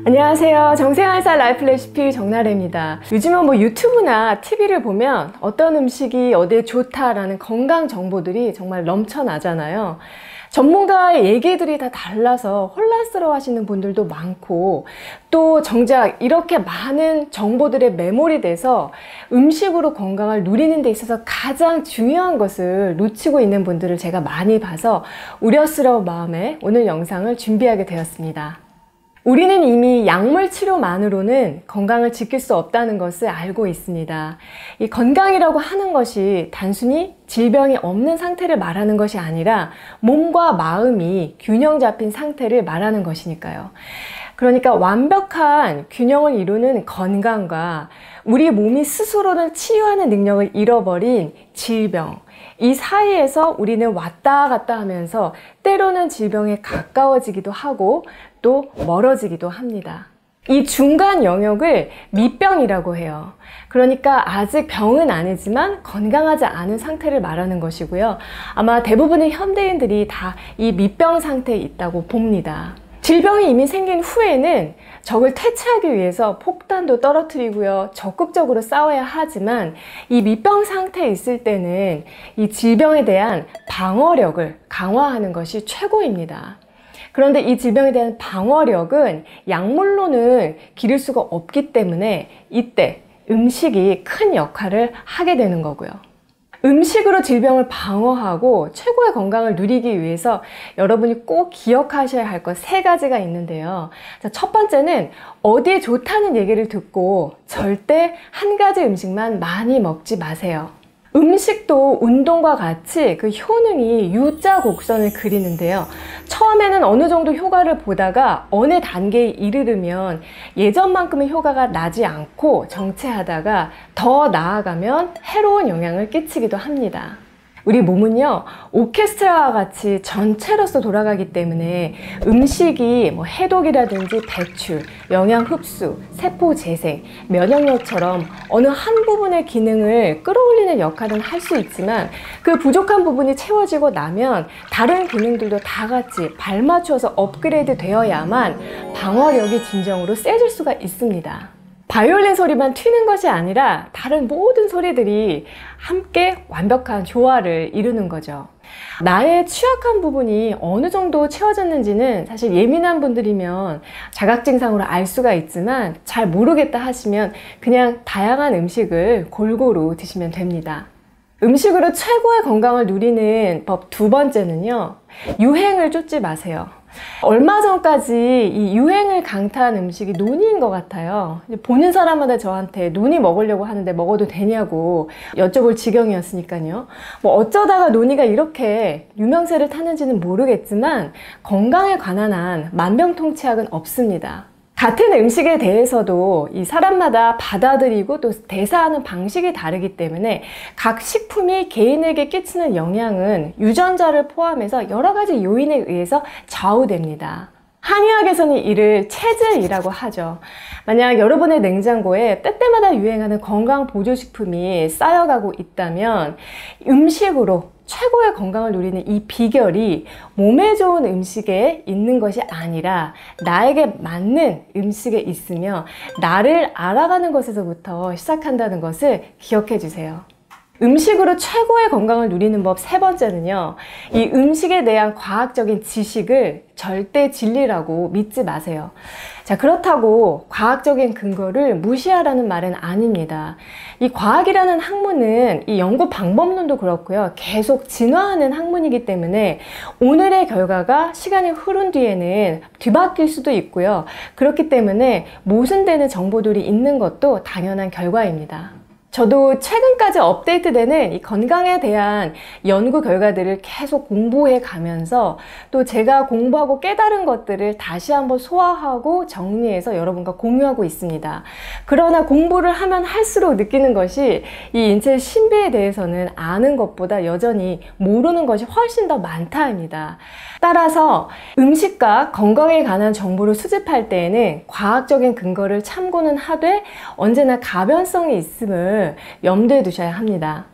안녕하세요. 정생활살 라이프 레시피 정나래입니다. 요즘은 유튜브나 TV를 보면 어떤 음식이 어디에 좋다라는 건강 정보들이 정말 넘쳐나잖아요. 전문가의 얘기들이 다 달라서 혼란스러워 하시는 분들도 많고, 또 정작 이렇게 많은 정보들에 매몰이 돼서 음식으로 건강을 누리는 데 있어서 가장 중요한 것을 놓치고 있는 분들을 제가 많이 봐서 우려스러운 마음에 오늘 영상을 준비하게 되었습니다. 우리는 이미 약물 치료만으로는 건강을 지킬 수 없다는 것을 알고 있습니다. 이 건강이라고 하는 것이 단순히 질병이 없는 상태를 말하는 것이 아니라 몸과 마음이 균형 잡힌 상태를 말하는 것이니까요. 그러니까 완벽한 균형을 이루는 건강과 우리 몸이 스스로를 치유하는 능력을 잃어버린 질병, 이 사이에서 우리는 왔다 갔다 하면서 때로는 질병에 가까워지기도 하고 또 멀어지기도 합니다. 이 중간 영역을 미병이라고 해요. 그러니까 아직 병은 아니지만 건강하지 않은 상태를 말하는 것이고요. 아마 대부분의 현대인들이 다 이 미병 상태에 있다고 봅니다. 질병이 이미 생긴 후에는 적을 퇴치하기 위해서 폭탄도 떨어뜨리고요. 적극적으로 싸워야 하지만 이 미병 상태에 있을 때는 이 질병에 대한 방어력을 강화하는 것이 최고입니다. 그런데 이 질병에 대한 방어력은 약물로는 기를 수가 없기 때문에 이때 음식이 큰 역할을 하게 되는 거고요. 음식으로 질병을 방어하고 최고의 건강을 누리기 위해서 여러분이 꼭 기억하셔야 할 것 3가지가 있는데요. 자, 첫 번째는 어디에 좋다는 얘기를 듣고 절대 한 가지 음식만 많이 먹지 마세요. 음식도 운동과 같이 그 효능이 U자 곡선을 그리는데요. 처음에는 어느 정도 효과를 보다가 어느 단계에 이르르면 예전만큼의 효과가 나지 않고 정체하다가 더 나아가면 해로운 영향을 끼치기도 합니다. 우리 몸은요, 오케스트라와 같이 전체로서 돌아가기 때문에 음식이 해독이라든지 배출, 영양 흡수, 세포 재생, 면역력처럼 어느 한 부분의 기능을 끌어올리는 역할은 할 수 있지만 그 부족한 부분이 채워지고 나면 다른 기능들도 다 같이 발맞춰서 업그레이드 되어야만 방어력이 진정으로 세질 수가 있습니다. 바이올린 소리만 튀는 것이 아니라 다른 모든 소리들이 함께 완벽한 조화를 이루는 거죠. 나의 취약한 부분이 어느 정도 채워졌는지는 사실 예민한 분들이면 자각증상으로 알 수가 있지만 잘 모르겠다 하시면 그냥 다양한 음식을 골고루 드시면 됩니다. 음식으로 최고의 건강을 누리는 법 2번째는요, 유행을 쫓지 마세요. 얼마 전까지 이 유행을 강타한 음식이 노니인 것 같아요. 보는 사람마다 저한테 노니 먹으려고 하는데 먹어도 되냐고 여쭤볼 지경이었으니까요. 어쩌다가 노니가 이렇게 유명세를 탔는지는 모르겠지만 건강에 관한 한 만병통치약은 없습니다. 같은 음식에 대해서도 이 사람마다 받아들이고 또 대사하는 방식이 다르기 때문에 각 식품이 개인에게 끼치는 영향은 유전자를 포함해서 여러 가지 요인에 의해서 좌우됩니다. 한의학에서는 이를 체질이라고 하죠. 만약 여러분의 냉장고에 때때마다 유행하는 건강 보조식품이 쌓여가고 있다면 음식으로 최고의 건강을 누리는 이 비결이 몸에 좋은 음식에 있는 것이 아니라 나에게 맞는 음식에 있으며 나를 알아가는 것에서부터 시작한다는 것을 기억해 주세요. 음식으로 최고의 건강을 누리는 법 3번째는요, 이 음식에 대한 과학적인 지식을 절대 진리라고 믿지 마세요. 자, 그렇다고 과학적인 근거를 무시하라는 말은 아닙니다. 이 과학이라는 학문은 이 연구 방법론도 그렇고요, 계속 진화하는 학문이기 때문에 오늘의 결과가 시간이 흐른 뒤에는 뒤바뀔 수도 있고요. 그렇기 때문에 모순되는 정보들이 있는 것도 당연한 결과입니다. 저도 최근까지 업데이트되는 이 건강에 대한 연구 결과들을 계속 공부해 가면서 또 제가 공부하고 깨달은 것들을 다시 한번 소화하고 정리해서 여러분과 공유하고 있습니다. 그러나 공부를 하면 할수록 느끼는 것이 이 인체의 신비에 대해서는 아는 것보다 여전히 모르는 것이 훨씬 더 많다입니다. 따라서 음식과 건강에 관한 정보를 수집할 때에는 과학적인 근거를 참고는 하되 언제나 가변성이 있음을 염두에 두셔야 합니다.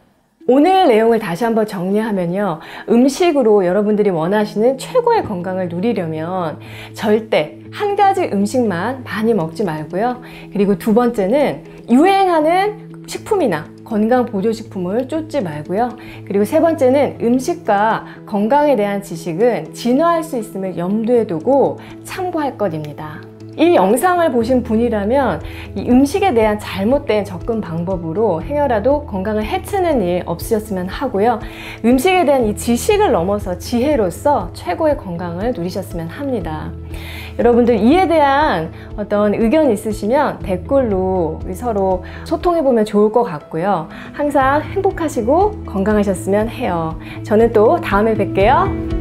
오늘 내용을 다시 한번 정리하면요. 음식으로 여러분들이 원하시는 최고의 건강을 누리려면 절대 한 가지 음식만 많이 먹지 말고요. 그리고 두 번째는 유행하는 식품이나 건강 보조식품을 쫓지 말고요. 그리고 세 번째는 음식과 건강에 대한 지식은 진화할 수 있음을 염두에 두고 참고할 것입니다. 이 영상을 보신 분이라면 이 음식에 대한 잘못된 접근 방법으로 행여라도 건강을 해치는 일 없으셨으면 하고요. 음식에 대한 이 지식을 넘어서 지혜로서 최고의 건강을 누리셨으면 합니다. 여러분들 이에 대한 어떤 의견 있으시면 댓글로 우리 서로 소통해보면 좋을 것 같고요. 항상 행복하시고 건강하셨으면 해요. 저는 또 다음에 뵐게요.